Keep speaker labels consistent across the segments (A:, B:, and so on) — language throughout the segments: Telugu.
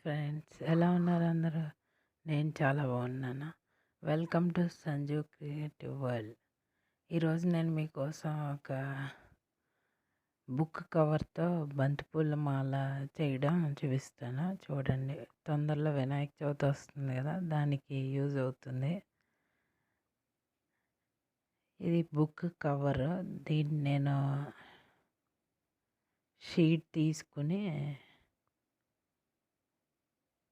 A: ఫ్రెండ్స్, ఎలా ఉన్నారు అందరూ? నేను చాలా బాగున్నాను. Welcome to Sanju creative world. ఈరోజు నేను మీకోసం ఒక బుక్ కవర్తో బంతిపూల మాల చేయడం చూపిస్తాను. చూడండి, తొందరలో వినాయక చవితి వస్తుంది కదా, దానికి యూజ్ అవుతుంది. ఇది బుక్ కవర్. దీన్ని నేను షీట్ తీసుకుని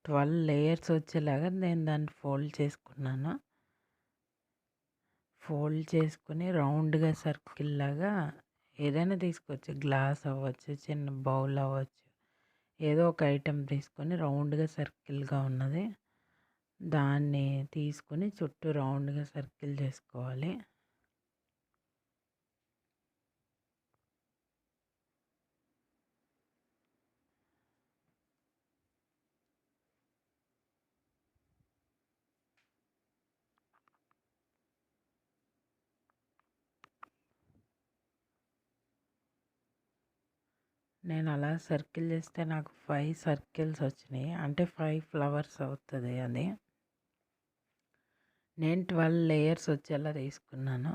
A: 12 లేయర్స్ వచ్చేలాగా నేను దాన్ని ఫోల్డ్ చేసుకున్నాను. ఫోల్డ్ చేసుకుని రౌండ్గా సర్కిల్ లాగా ఏదైనా తీసుకోవచ్చు. గ్లాస్ అవ్వచ్చు, చిన్న బౌల్ అవ్వచ్చు, ఏదో ఒక ఐటెం తీసుకొని రౌండ్గా సర్కిల్గా ఉన్నది దాన్ని తీసుకుని చుట్టూ రౌండ్గా సర్కిల్ చేసుకోవాలి. నేను అలా సర్కిల్ చేస్తే నాకు 5 సర్కిల్స్ వచ్చినాయి, అంటే 5 ఫ్లవర్స్ అవుతుంది అది. నేను 12 లేయర్స్ వచ్చేలా తీసుకున్నాను.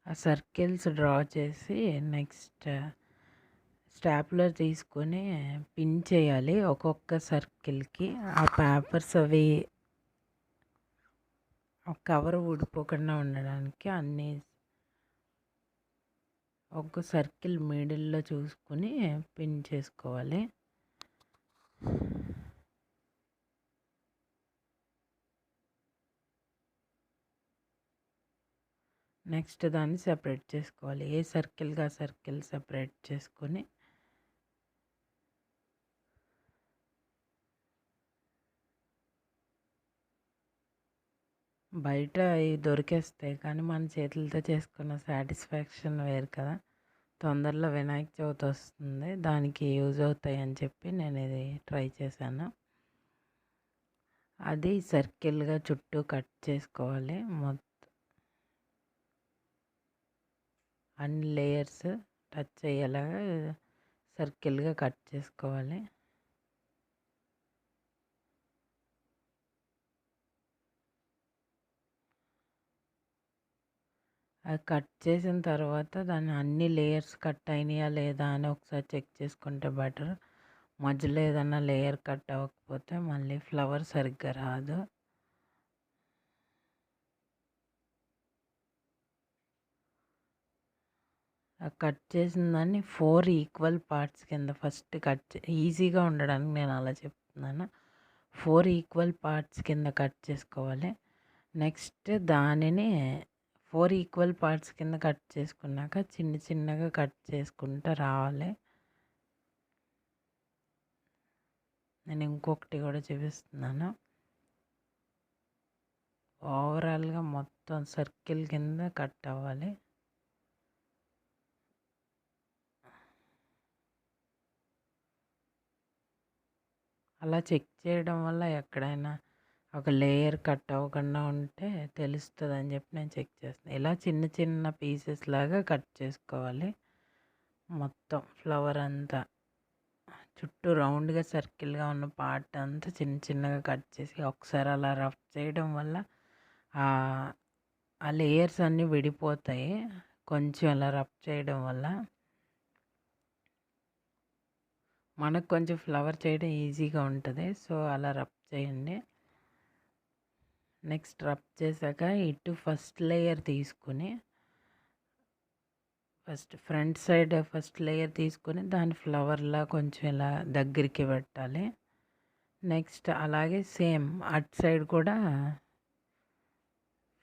A: ఆ సర్కిల్స్ డ్రా చేసి నెక్స్ట్ స్టాప్లర్ తీసుకొని పిన్ చేయాలి ఒక్కొక్క సర్కిల్కి. ఆ పేపర్స్ అవి కవర్ ఊడిపోకుండా ఉండడానికి అన్నీ ఒక సర్కిల్ మిడిల్లో చూసుకుని పిన్ చేసుకోవాలి. నెక్స్ట్ దాన్ని సెపరేట్ చేసుకోవాలి. ఏ సర్కిల్గా సర్కిల్ సెపరేట్ చేసుకొని బయట ఇవి దొరికేస్తాయి, కానీ మన చేతులతో చేసుకున్న సాటిస్ఫాక్షన్ వేరు కదా. తొందరలో వినాయక చవితి వస్తుంది, దానికి యూజ్ అవుతాయి అని చెప్పి నేను ఇది ట్రై చేశాను. అది సర్కిల్గా చుట్టూ కట్ చేసుకోవాలి. అన్ని లేయర్స్ టచ్ అయ్యేలాగా సర్కిల్గా కట్ చేసుకోవాలి. అది కట్ చేసిన తర్వాత దాన్ని అన్ని లేయర్స్ కట్ అయినాయా లేదా అని ఒకసారి చెక్ చేసుకుంటే బెటర్. మధ్యలో ఏదన్నా లేయర్ కట్ అవ్వకపోతే మళ్ళీ ఫ్లవర్ సరిగ్గా రాదు. కట్ చేసిన దాన్ని 4 ఈక్వల్ పార్ట్స్ కింద ఫస్ట్ ఈజీగా ఉండడానికి నేను అలా చెప్తున్నాను. 4 ఈక్వల్ పార్ట్స్ కింద కట్ చేసుకోవాలి. నెక్స్ట్ దానిని 4 ఈక్వల్ పార్ట్స్ కింద కట్ చేసుకున్నాక చిన్న చిన్నగా కట్ చేసుకుంటూ రావాలి. నేను ఇంకొకటి కూడా చూపిస్తున్నాను. ఓవరాల్గా మొత్తం సర్కిల్ కింద కట్ అవ్వాలి. అలా చెక్ చేయడం వల్ల ఎక్కడైనా ఒక లేయర్ కట్ అవ్వకుండా ఉంటే తెలుస్తుంది అని చెప్పి నేను చెక్ చేస్తాను. ఇలా చిన్న చిన్న పీసెస్ లాగా కట్ చేసుకోవాలి. మొత్తం ఫ్లవర్ అంతా చుట్టూ రౌండ్గా సర్కిల్గా ఉన్న పార్ట్ అంతా చిన్న చిన్నగా కట్ చేసి ఒకసారి అలా రఫ్ చేయడం వల్ల ఆ లేయర్స్ అన్నీ విడిపోతాయి. కొంచెం అలా రఫ్ చేయడం వల్ల మనకు కొంచెం ఫ్లవర్ చేయడం ఈజీగా ఉంటుంది. సో అలా రఫ్ చేయండి. నెక్స్ట్ రఫ్ చేశాక ఇటు ఫస్ట్ లేయర్ తీసుకుని ఫ్రంట్ సైడ్ ఫస్ట్ లేయర్ తీసుకొని దాని ఫ్లవర్లా కొంచెం ఇలా దగ్గరికి పెట్టాలి. నెక్స్ట్ అలాగే సేమ్ అటు సైడ్ కూడా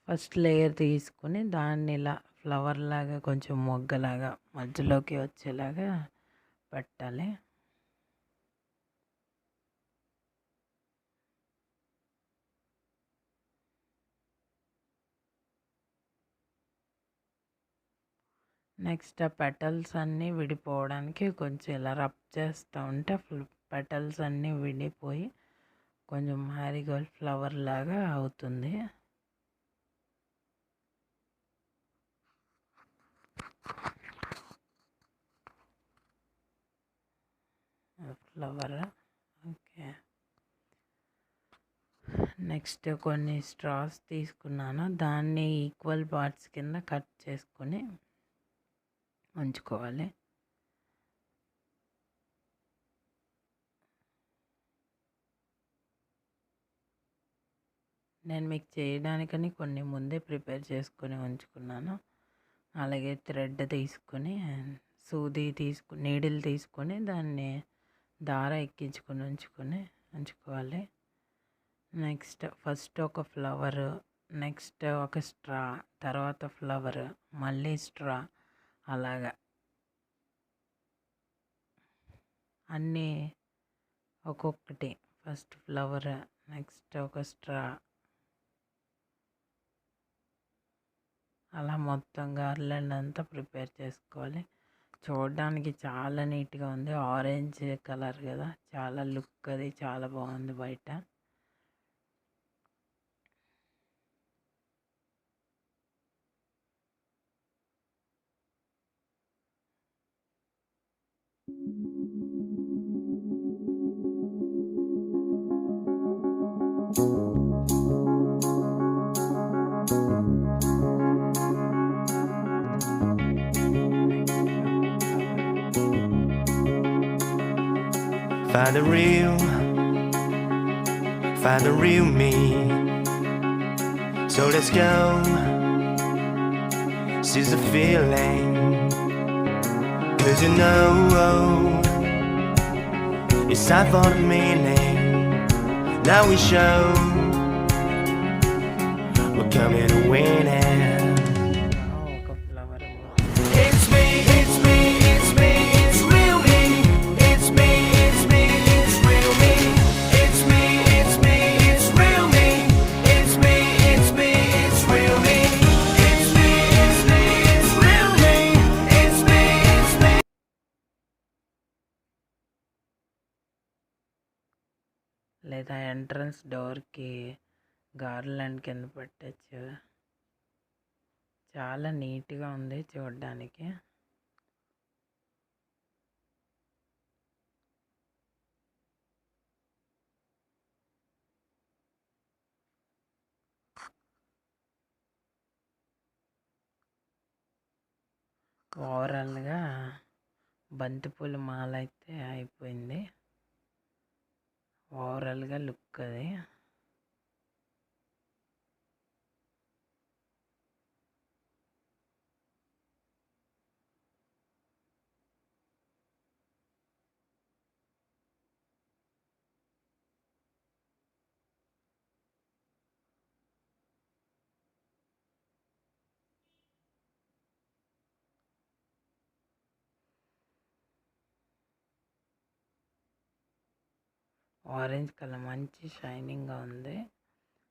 A: ఫస్ట్ లేయర్ తీసుకుని దాన్ని ఇలా ఫ్లవర్ లాగా కొంచెం మొగ్గలాగా మధ్యలోకి వచ్చేలాగా పెట్టాలి. నెక్స్ట్ ఆ పెటల్స్ అన్నీ విడిపోవడానికి కొంచెం ఇలా రబ్ చేస్తూ ఉంటే పెటల్స్ అన్నీ విడిపోయి కొంచెం మ్యారీగోల్డ్ ఫ్లవర్ లాగా అవుతుంది. Flower okay. నెక్స్ట్ కొన్ని స్ట్రాస్ తీసుకున్నాను, దాన్ని ఈక్వల్ పార్ట్స్ కింద కట్ చేసుకొని ఉంచుకోవాలి. నేను మీకు చేయడానికని కొన్ని ముందే ప్రిపేర్ చేసుకొని ఉంచుకున్నాను. అలాగే థ్రెడ్ తీసుకొని సూది నీడిల్ తీసుకొని దాన్ని దార ఎక్కించుకొని ఉంచుకోవాలి. నెక్స్ట్ ఫస్ట్ ఒక ఫ్లవర్, నెక్స్ట్ ఒక స్ట్రా, తర్వాత ఫ్లవర్, మళ్ళీ స్ట్రా, అలాగా అన్నీ ఒక్కొక్కటి. ఫస్ట్ ఫ్లవర్, నెక్స్ట్ ఒక స్ట్రా, అలా మొత్తం గార్లాండ్ అంతా ప్రిపేర్ చేసుకోవాలి. చూడడానికి చాలా నీట్గా ఉంది, ఆరెంజ్ కలర్ కదా, చాలా లుక్ అది చాలా బాగుంది బయట.
B: Find the real me. So let's go, seize the feeling. 'Cause you know it's time for the meaning. Now we show we're coming to win it.
A: ఒక flower
B: It's me, it's me, it's me, it's real me. It's me, it's me, it's real me. It's me, it's me, it's real me. It's me, it's me, it's real me. It's me, it's me, it's real me. It's me, it's me.
A: లేదా ఎంట్రన్స్ డోర్కి గార్లాండ్ కింద పెట్టచ్చు. చాలా నీట్గా ఉంది చూడడానికి. ఓవరాల్గా బంతిపూల మాల అయితే అయిపోయింది. ఓవరాల్గా లుక్ అది. ఆరెంజ్ కలర్ మంచి షైనింగ్గా ఉంది.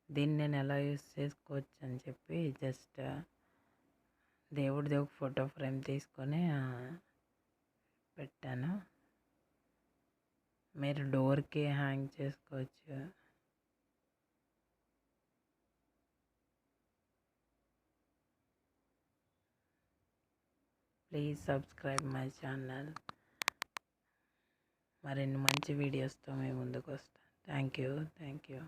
A: దీన్ని నేను ఎలా యూస్ చేసుకోవచ్చు అని చెప్పి జస్ట్ దేవుడిది ఒక ఫోటో ఫ్రేమ్ తీసుకొని పెట్టాను. మీరు డోర్కి హ్యాంగ్ చేసుకోవచ్చు. Please subscribe my channel. మరిన్ని మంచి వీడియోస్తో మేము ముందుకు వస్తాం. Thank you.